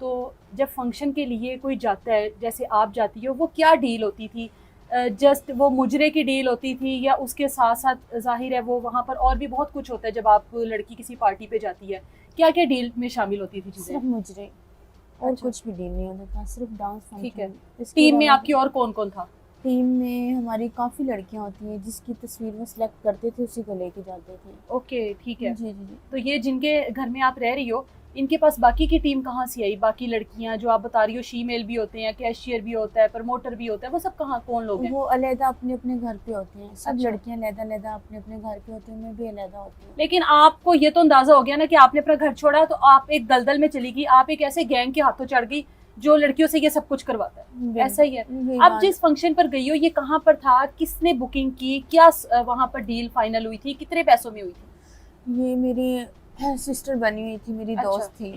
तो जब फंक्शन के लिए कोई जाता है, जैसे आप जाती हो, वो क्या डील होती थी? जस्ट वो मुजरे की डील होती थी, या उसके साथ साथ ज़ाहिर है वो वहाँ पर और भी बहुत कुछ होता है जब आप लड़की किसी पार्टी पे जाती है, क्या क्या डील में शामिल होती थी चीज़ें? सिर्फ मुजरे, और अच्छा, कुछ भी डील नहीं होता था, सिर्फ डांस ठीक है। फंक्शन। इसके टीम में अलावा आपकी और कौन कौन था? टीम में हमारी काफ़ी लड़कियां होती हैं, जिसकी तस्वीर वो सिलेक्ट करते थे उसी को लेके जाते थे। ओके, ठीक है। जी जी जी। तो ये जिनके घर में आप रह रही हो, इनके पास बाकी की टीम कहाँ से आई? बाकी लड़कियां जो आप बता रही हो, शीमेल भी होते हैं, कैशियर भी होता है, प्रमोटर भी होता है, वो सब कहाँ, कौन लोग हैं? वो अलहदा अपने अपने घर पे होते हैं, सब अच्छा, लड़कियां अलहदा अलहदा अपने अपने घर पे होती हैं, मैं भी अलहदा होती हूँ। लेकिन आपको ये तो अंदाजा हो गया ना कि आपने अपना घर छोड़ा तो आप एक दलदल में चली गई, आप एक ऐसे गैंग के हाथों चढ़ गई जो लड़कियों से ये सब कुछ करवाता है, ऐसा ही है। बिल्कुल यही आप बात। जिस फंक्शन पर गई हो, ये कहाँ पर था, किसने बुकिंग की, क्या वहां पर डील फाइनल हुई थी, कितने पैसों में हुई थी? ये मेरी सिस्टर बनी हुई थी, मेरी अच्छा, दोस्त थी,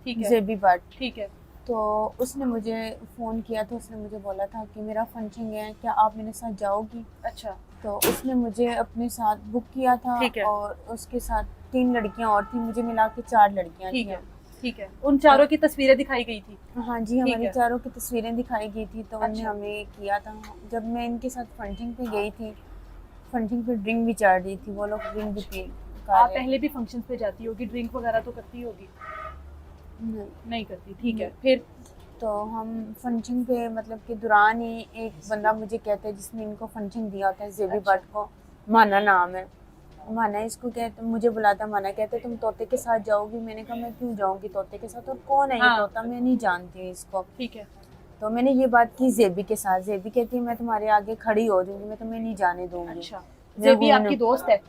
ठीक है, जेबी भट्ट। ठीक है। तो उसने मुझे फ़ोन किया था, उसने मुझे बोला था कि मेरा फंक्शन है, क्या आप मेरे साथ जाओगी? अच्छा, तो उसने मुझे अपने साथ बुक किया था, ठीक है, और उसके साथ 3 लड़कियां और थी, मुझे मिला के 4 लड़कियां ठीक थी है, हम। ठीक है। उन तो चारों की तस्वीरें दिखाई गई थी? हाँ जी, ठीक हमारी है। चारों की तस्वीरें दिखाई गई थी, तो उनने अच्छा, हमें किया था। जब मैं इनके साथ फंक्शन पे गई थी, फंक्शन पे ड्रिंक भी चढ़ रही थी, वो लोग ड्रिंक भी अच्छा। पी कर आप रहे पहले थे। भी फंक्शंस पे जाती होगी, ड्रिंक वगैरह तो करती होगी? नहीं नहीं करती, ठीक नहीं। है। फिर? तो हम फंक्शन पे मतलब के दौरान ही एक बंदा मुझे कहता है, जिसने इनको फंक्शन दिया होता है, जेबी अच्छा, भट्ट को, माना नाम है, माना इसको कहते, मुझे बुलाता, माना कहते तुम तोते के साथ जाओगी? मैंने कहा मैं क्यों जाऊंगी तोते के साथ, और कौन है ये हाँ, तोता, मैं नहीं जानती हूँ इसको। ठीक है। तो मैंने ये बात की जेबी के साथ, जेबी कहती है मैं तुम्हारे आगे खड़ी हो जाऊंगी, मैं तुम्हें नहीं जाने दूंगी। अच्छा, मैं ज़ेबी हूं। आपकी दोस्त है?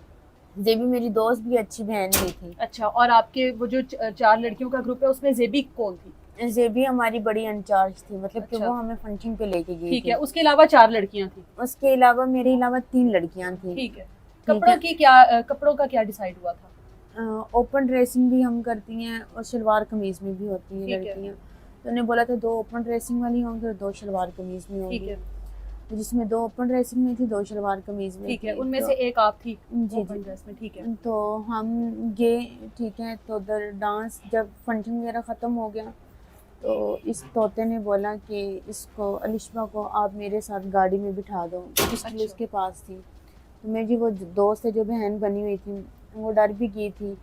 जेबी मेरी दोस्त भी, अच्छी बहन भी थी। अच्छा, और आपके वो जो 4 लड़कियों का ग्रुप है, उसमें ज़ेबी कौन थी? जेबी हमारी बड़ी इंचार्ज थी, मतलब कि अच्छा, वो हमें फंक्शन पे लेके गई ठीक है। थी। उसके अलावा 4 लड़कियाँ थी? उसके अलावा मेरे अलावा 3 लड़कियां थी। ठीक है। ठीक है। कपड़ों का क्या डिसाइड हुआ था? ओपन ड्रेसिंग भी हम करती हैं, और शलवार कमीज में भी होती हैं ठीक है, लड़कियां। तो उन्होंने बोला था 2 ओपन ड्रेसिंग वाली होंगी और 2 शलवार कमीज में ठीक होंगी। है, तो जिसमें 2 ओपन ड्रेसिंग में थी, 2 शलवार कमीज में ठीक है। थी। उनमें तो से एक आप थी जी जी। ओपन ड्रेस में, ठीक है। तो हम गए, ठीक है। तो उधर डांस, जब फंक्शन वगैरह ख़त्म हो गया, तो इस तोते ने बोला कि इसको, अलिशबा को आप मेरे साथ गाड़ी में बिठा दो, पिस्टल अच्छा, उसके पास थी। तो मेरी वो दोस्त है जो बहन बनी हुई थी, वो डर भी गई थी।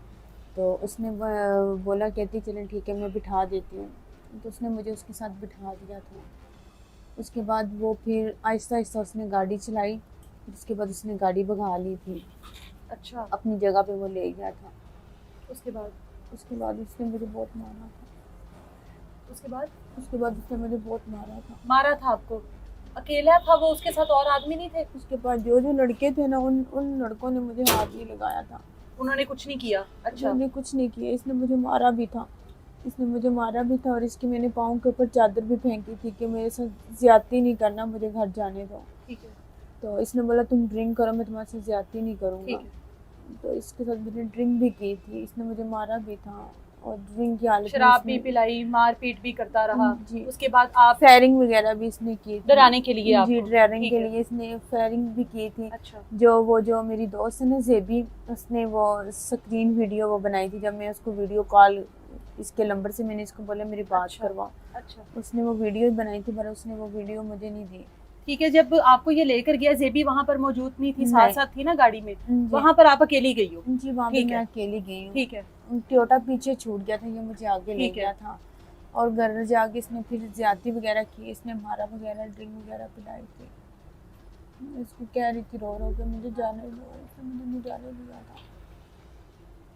तो उसने बोला, कहती चलें ठीक है मैं बिठा देती हूँ। तो उसने मुझे उसके साथ बिठा दिया था। उसके बाद वो फिर आहिस्ता आहिस्ता उसने गाड़ी चलाई, फिर उसके बाद उसने गाड़ी भगा ली थी, अच्छा। अपनी जगह पे वो ले गया था। उसके बाद? उसके बाद उसने मुझे बहुत मारा था। उसके बाद? उसके बाद उसने मुझे बहुत मारा था। मारा था आपको? अकेला था वो, उसके साथ और आदमी नहीं थे? उसके बाद जो जो लड़के थे ना, उन उन लड़कों ने मुझे हाथ भी लगाया था। उन्होंने कुछ नहीं किया? अच्छा, उन्होंने कुछ नहीं किया, इसने मुझे मारा भी था। इसने मुझे मारा भी था, और इसकी मैंने पाँव के ऊपर चादर भी फेंकी थी कि मेरे साथ ज्यादती नहीं करना, मुझे घर जाने दो। ठीक है, तो इसने बोला तुम ड्रिंक करो, मैं तुम्हारे साथ ज्यादती नहीं करूँगा। ठीक है। तो इसके साथ मैंने ड्रिंक भी की थी, इसने मुझे मारा भी था, और ड्रिंक की हालत में शराब भी इसने, पिलाई, मार-पीट भी करता रहा। जी, उसके बाद आप फायरिंग वगैरह भी इसने की थी। डराने के लिए जी, आपको? ड्राइविंग ठीक के है, लिए इसने फायरिंग भी की थी। अच्छा, जो मेरी दोस्त है ना जेबी, उसने वो स्क्रीन वीडियो वो बनाई थी, जब मैं उसको वीडियो कॉल, इसके नंबर से मैंने इसको बोला मेरी बात अच्छा, करवा। अच्छा। उसने वो वीडियो बनाई थी, पर उसने वो वीडियो मुझे नहीं दी। ठीक है, जब आपको ये लेकर गया, ज़ेबी वहाँ पर मौजूद नहीं थी, नहीं। साथ-साथ थी ना गाड़ी में? जी। वहाँ पर आप अकेली गई हो? जी, वहाँ पे ठीक मैं है, अकेली गई ठीक है, हूँ। टोयोटा पीछे छूट गया था, ये मुझे आगे ले ठीक है। गया था। और घर जाके इसने फिर ज्यादती वगैरह की, इसने मारा वगैरह, ड्रिंक वगैरह पिलाई थी। मैं इसको कह रही थी रो रो के मुझे जाने दो, इसने मुझे नहीं जाने दिया था।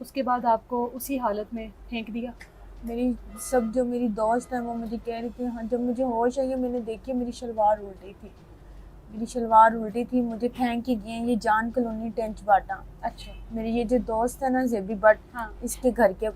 उसके बाद आपको उसी हालत में फेंक दिया? मेरी सब जो मेरी दोस्त है वो मुझे कह रही थी, हाँ जब मुझे होश आई मैंने देखी मेरी शलवार उल्टी थी, मेरी शलवार उल्टी थी, मुझे फेंक के गए ये जान कॉलोनी टेंच बाटा। अच्छा, मेरी ये जो दोस्त है ना जेबी भट्ट, हाँ, इसके घर के,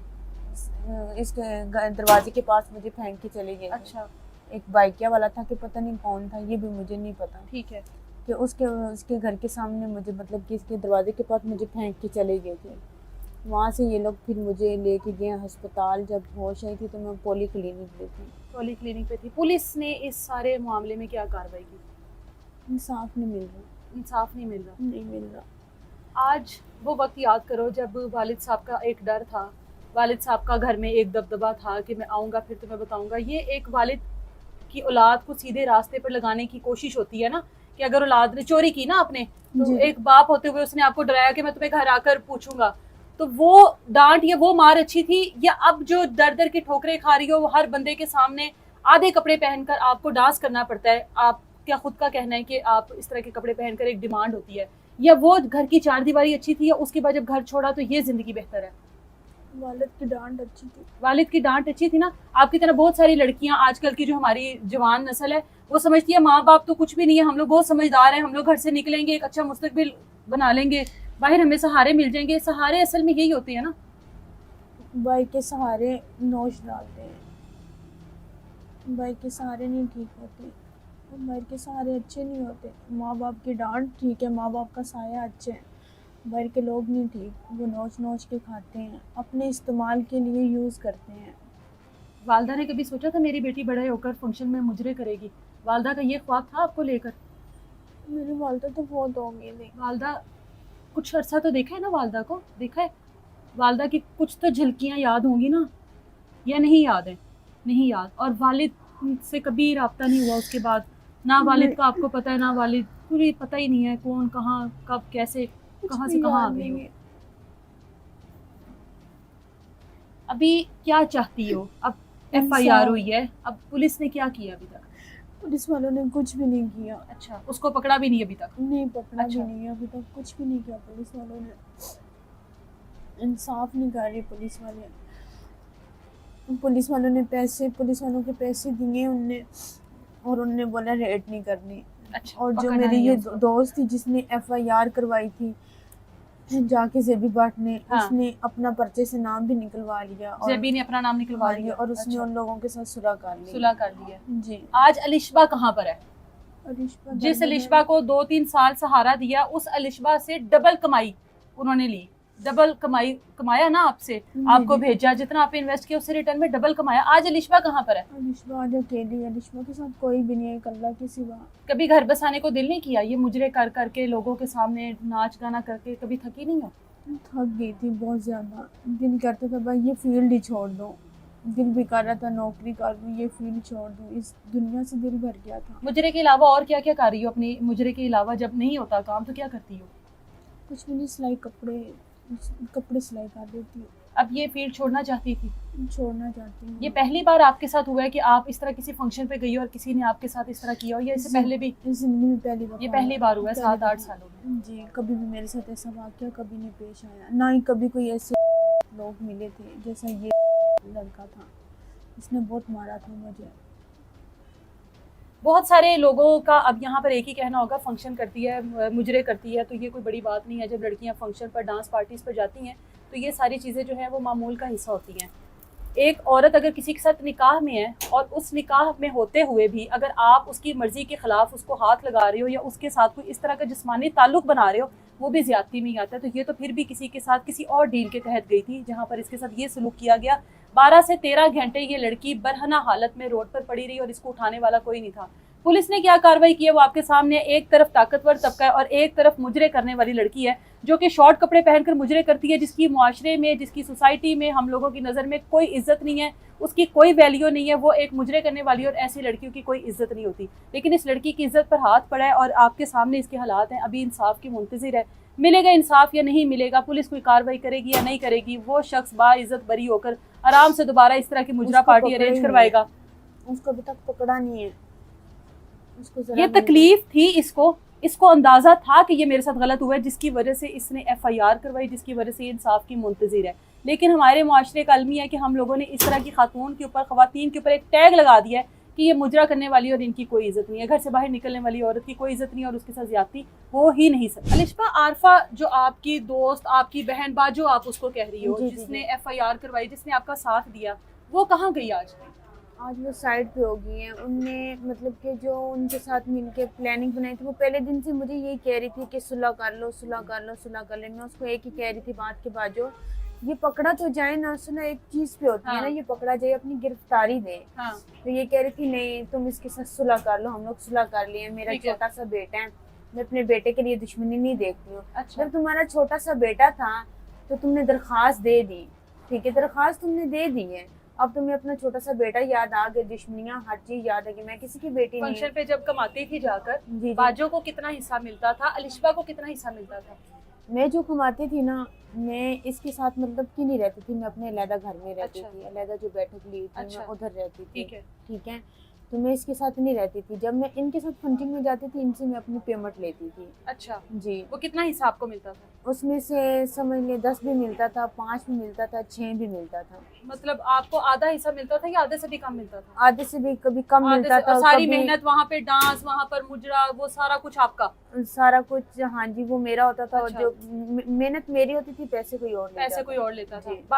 इसके दरवाजे के पास मुझे फेंक के चले गए थे। अच्छा, एक बाइकिया वाला था, कि पता नहीं कौन था, ये भी मुझे नहीं पता, ठीक है। कि उसके उसके घर के सामने मुझे, मतलब कि इसके दरवाजे के पास मुझे फेंक के चले गए थे। वहाँ से ये लोग फिर मुझे लेके गए अस्पताल, जब होश आई थी तो मैं पोली क्लिनिक गई थी। पॉलीक्लिनिक पे थी। पुलिस ने इस सारे मामले में क्या कार्रवाई की? इंसाफ नहीं मिल रहा। इंसाफ नहीं मिल रहा। नहीं मिल रहा। आज वो वक़्त याद करो जब वालिद साहब का एक डर था वालिद साहब का घर में एक दबदबा था कि मैं आऊँगा फिर तुम्हें बताऊँगा, ये एक वालिद की औलाद को सीधे रास्ते पर लगाने की कोशिश होती है ना, कि अगर औलाद ने चोरी की ना आपने, तो जी। एक बाप होते हुए उसने आपको डराया कि मैं तुम्हें घर आकर पूछूंगा, तो वो डांट या वो मार अच्छी थी, या अब जो दर दर की ठोकरें खा रही हो वो हर बंदे के सामने आधे कपड़े पहनकर आपको डांस करना पड़ता है, आप क्या खुद का कहना है कि आप इस तरह के कपड़े पहनकर एक डिमांड होती है, या वो घर की चार दीवारी अच्छी थी, या उसके बाद जब घर छोड़ा तो ये जिंदगी बेहतर है? वालिद की डांट अच्छी थी। वालिद की डांट अच्छी थी ना। आपकी तरह बहुत सारी लड़कियां आजकल की जो हमारी जवान नस्ल है वो समझती है माँ बाप तो कुछ भी नहीं है, हम लोग बहुत समझदार हैं, हम लोग घर से निकलेंगे एक अच्छा मुस्तकबिल बना लेंगे, बाहर हमें सहारे मिल जाएंगे। सहारे असल में यही होते हैं ना, भाई के सहारे नोच डालते हैं, भाई के सहारे नहीं ठीक होते, भाई के सहारे अच्छे नहीं होते। माँ बाप की डांट ठीक है, माँ बाप का साया अच्छे है, बाहर के लोग नहीं ठीक, वो नोच नोच के खाते हैं, अपने इस्तेमाल के लिए यूज़ करते हैं। वालदा ने कभी सोचा था मेरी बेटी बड़े होकर फंक्शन में मुजरे करेगी? वालदा का ये ख्वाब था आपको लेकर? मेरी वालदा तो बहुत हो गई थी। वालदा कुछ अर्सा तो देखा है ना, वालदा को देखा है? वालदा की कुछ तो झलकियां याद होंगी ना, या नहीं याद है? नहीं याद। और वालिद से कभी राब्ता नहीं हुआ उसके बाद? ना वालिद का आपको पता है, ना वालिद, पूरी पता ही नहीं है कौन कहाँ कब कैसे कहाँ से कहाँ आ गई हो। अभी क्या चाहती हो? अब FIR हुई है, अब पुलिस ने क्या किया अभी तक? पुलिस वालों ने कुछ भी नहीं किया। अच्छा, उसको पकड़ा भी नहीं अभी तक? नहीं पकड़ा अच्छा। भी नहीं है अभी तक, कुछ भी नहीं किया पुलिस वालों ने, इंसाफ नहीं कर रही पुलिस वाले। पुलिस वालों ने पुलिस वालों के पैसे दिए उनने, और उनने बोला रेड नहीं करनी। अच्छा, और जो पकड़ा मेरी नहीं ये है उसको? दोस्त थी जिसने FIR करवाई थी जाके जेबी बाट ने, हाँ। उसने अपना पर्चे से नाम भी निकलवा लिया, और जेबी ने अपना नाम निकलवा लिया, और उसने अच्छा, उन लोगों के साथ सुलह कर ली। सुलह कर ली है। जी। आज अलिशबा कहाँ पर है? अलिशबा जिस दर्द में- अलिशबा को 2-3 साल सहारा दिया, उस अलिशबा से डबल कमाई उन्होंने ली, डबल कमाया ना आपसे, आपको जी। भेजा, जितना आपने इन्वेस्ट किया उससे रिटर्न में डबल कमाया। आज अलिशबा कहाँ पर है? अलिशबा आज अकेली, अलिशबा के साथ कोई भी नहीं है, एक अल्लाह के सिवा। कभी घर बसाने को दिल नहीं किया? ये मुजरे कर करके लोगों के सामने नाच गाना करके कभी थकी नहीं हो? थक गई थी बहुत ज़्यादा, दिल करता था भाई ये फील्ड ही छोड़ दो, दिल भी कर रहा था नौकरी कर दूँ, ये फील्ड छोड़ दूँ, इस दुनिया से दिल भर गया था। मुजरे के अलावा और क्या क्या कर रही हो अपनी? मुजरे के अलावा जब नहीं होता काम तो क्या करती हो? कुछ भी नहीं, सिलाई, कपड़े सिलाई कर देती हूँ। अब ये फील्ड छोड़ना चाहती थी? छोड़ना चाहती हूँ। ये पहली बार आपके साथ हुआ है कि आप इस तरह किसी फंक्शन पे गई हो और किसी ने आपके साथ इस तरह किया हो, या इससे पहले भी? इस जिंदगी में पहली बार, ये पहली बार हुआ है 7-8 सालों में? जी। कभी भी मेरे साथ ऐसा वाकया कभी नहीं पेश आया, ना ही कभी कोई ऐसे लोग मिले थे जैसा ये लड़का था, इसने बहुत मारा था मुझे। बहुत सारे लोगों का अब यहाँ पर एक ही कहना होगा, फंक्शन करती है, मुजरे करती है, तो ये कोई बड़ी बात नहीं है। जब लड़कियाँ फंक्शन पर, डांस पार्टीज पर जाती हैं तो ये सारी चीज़ें जो हैं वो मामूल का हिस्सा होती हैं। एक औरत अगर किसी के साथ निकाह में है और उस निकाह में होते हुए भी अगर आप उसकी मर्जी के खिलाफ उसको हाथ लगा रहे हो या उसके साथ कोई इस तरह का जिस्मानी ताल्लुक बना रहे हो, वो भी ज्यादती में ही आता है। तो ये तो फिर भी किसी के साथ किसी और डील के तहत गई थी जहाँ पर इसके साथ ये सलूक किया गया। 12 से 13 घंटे ये लड़की बरहना हालत में रोड पर पड़ी रही और इसको उठाने वाला कोई नहीं था। पुलिस ने क्या कार्रवाई की है वो आपके सामने। एक तरफ ताकतवर तबका है और एक तरफ मुजरे करने वाली लड़की है जो कि शॉर्ट कपड़े पहनकर मुजरे करती है, जिसकी मुआशरे में, जिसकी सोसाइटी में, हम लोगों की नज़र में कोई इज्जत नहीं है, उसकी कोई वैल्यू नहीं है। वो एक मुजरे करने वाली और ऐसी लड़कियों की कोई इज्जत नहीं होती। लेकिन इस लड़की की इज्जत पर हाथ पड़ा है और आपके सामने इसके हालात हैं। अभी इंसाफ की मुंतज़िर है, मिलेगा इंसाफ या नहीं मिलेगा, पुलिस कोई कार्रवाई करेगी या नहीं करेगी, वो शख्स बाइज्जत बरी होकर आराम से दोबारा इस तरह की मुजरा पार्टी अरेंज करवाएगा। उसको अभी तक पकड़ा नहीं है। ये तकलीफ थी इसको अंदाजा था कि ये मेरे साथ गलत हुआ है, जिसकी वजह से इसने FIR करवाई, जिसकी वजह से इंसाफ की मुंतज़िर है। लेकिन हमारे मुआशरे का अलमी है कि हम लोगों ने इस तरह की खातून के ऊपर, ख़वातीन के ऊपर एक टैग लगा दिया है कि ये मुजरा करने वाली और इनकी कोई इज्जत नहीं है, घर से बाहर निकलने वाली औरत की कोई इज्जत नहीं है और उसके साथ ज्यादती हो ही नहीं सकती। अलिशबा आरफा जो आपकी दोस्त, आपकी बहन बाजो आप उसको कह रही हो, जिसने FIR करवाई, जिसने आपका साथ दिया, वो कहाँ गई आज? आज वो साइड पे हो गई हैं। उनने मतलब कि जो उनके साथ मिलके प्लानिंग बनाई थी, वो पहले दिन से मुझे यही कह रही थी कि सुलह कर लो, सुलह कर लो, सुलह कर ले। मैं उसको एक ही कह रही थी बात के बाद, जो ये पकड़ा तो जाए ना, सुना एक चीज पे होती है ना, ये पकड़ा जाए, अपनी गिरफ्तारी दे। तो ये कह रही थी नहीं तुम इसके साथ सुलह कर लो, हम लोग सुलह कर लिए, मेरा छोटा सा बेटा है, मैं अपने बेटे के लिए दुश्मनी नहीं देखती हूँ। जब तुम्हारा छोटा सा बेटा था तो तुमने दरख्वास्त दे दी, ठीक है, दरख्वास्त तुमने दे दी है, अब तुम्हें अपना छोटा सा बेटा याद आ गया, दुश्मनियाँ हर चीज याद आ गई, मैं किसी की बेटी नहीं फंक्शन हूँ। पे जब कमाती थी जाकर, जी जी। बाजो को कितना हिस्सा मिलता था, अलिशबा को कितना हिस्सा मिलता था? मैं जो कमाती थी ना, मैं इसके साथ मतलब कि नहीं रहती थी, मैं अपने अलहदा घर में रहती अच्छा। थी, अलहदा जो बैठक ली थी अच्छा। मैं उधर रहती थी। ठीक है। ठीक है, तो मैं इसके साथ नहीं रहती थी, जब मैं इनके साथ फंडिंग में जाती थी इनसे मैं अपनी पेमेंट लेती थी। अच्छा, जी। वो कितना हिस्सा आपको मिलता था? उसमें से समझ ले 10 भी मिलता था, 5 भी मिलता था, 6 भी मिलता था। मतलब आपको आधा हिस्सा मिलता था या आधे से भी कम मिलता था? आधे से भी कभी कम आधे मिलता से, और था, सारी कभी मेहनत वहाँ पे, डांस वहाँ पर, मुजरा, वो सारा कुछ आपका? सारा कुछ हाँ जी वो मेरा होता था, और अच्छा। जो मेहनत मेरी होती थी पैसे कोई और ले पैसे जाता कोई था। और लेता था? जी।